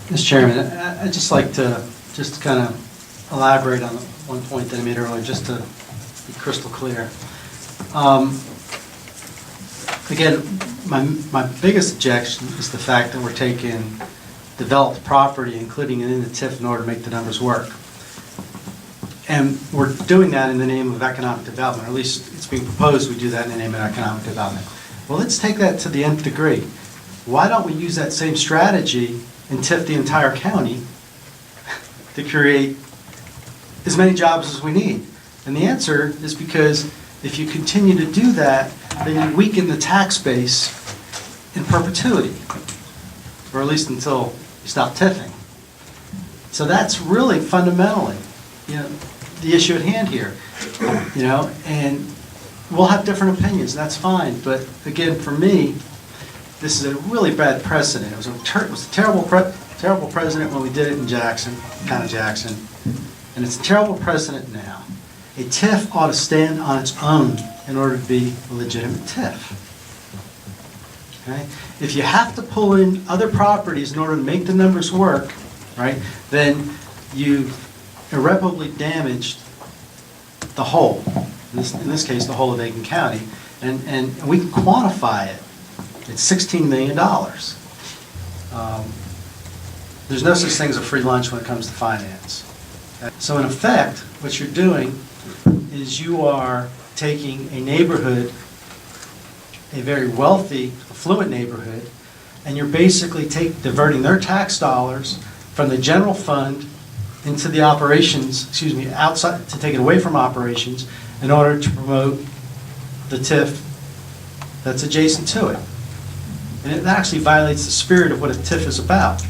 Mr. Chairman, I'd just like to just kind of elaborate on one point that I made earlier, just to be crystal clear. Again, my biggest objection is the fact that we're taking developed property, including it in the TIF, in order to make the numbers work. And we're doing that in the name of economic development, or at least it's being proposed we do that in the name of economic development. Well, let's take that to the nth degree. Why don't we use that same strategy and TIF the entire county to create as many jobs as we need? And the answer is because if you continue to do that, then you weaken the tax base in perpetuity, or at least until you stop TIFing. So that's really fundamentally, the issue at hand here. And we'll have different opinions, and that's fine. But again, for me, this is a really bad precedent. It was a terrible precedent when we did it in Jackson, County Jackson, and it's a terrible precedent now. A TIF ought to stand on its own in order to be a legitimate TIF. Okay? If you have to pull in other properties in order to make the numbers work, right, then you've irreparably damaged the whole. In this case, the whole of Aiken County, and we can quantify it. It's $16 million. There's no such thing as a free lunch when it comes to finance. So in effect, what you're doing is you are taking a neighborhood, a very wealthy, affluent neighborhood, and you're basically diverting their tax dollars from the general fund into the operations, outside, to take it away from operations in order to promote the TIF that's adjacent to it. And it actually violates the spirit of what a TIF is about.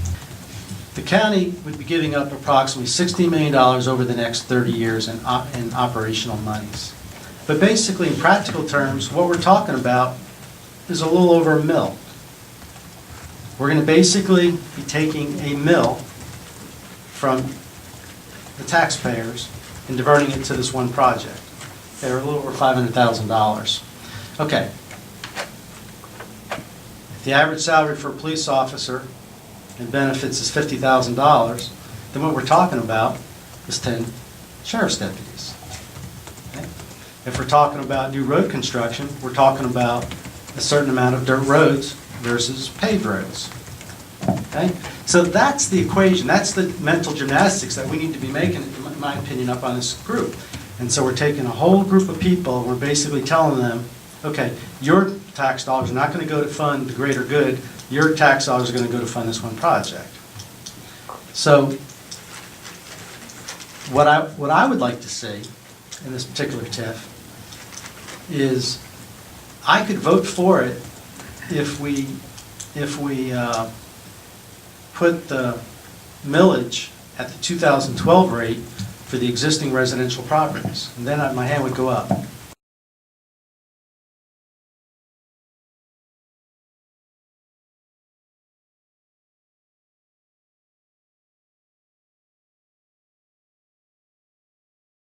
The county would be giving up approximately $16 million over the next 30 years in operational monies. But basically, in practical terms, what we're talking about is a little over $1 million. We're going to basically be taking a $1 million from the taxpayers and diverting it to this one project. They're a little over $500,000. Okay. If the average salary for a police officer and benefits is $50,000, then what we're talking about is 10 sheriff's deputies. Okay? If we're talking about new road construction, we're talking about a certain amount of dirt roads versus paved roads. Okay? So that's the equation. That's the mental gymnastics that we need to be making, in my opinion, up on this group. And so we're taking a whole group of people and we're basically telling them, okay, your tax dollars are not going to go to fund the greater good. Your tax dollars are going to go to fund this one project. So what I would like to see in this particular TIF is I could vote for it if we put the millage at the 2012 rate for the existing residential properties, and then my hand would go up.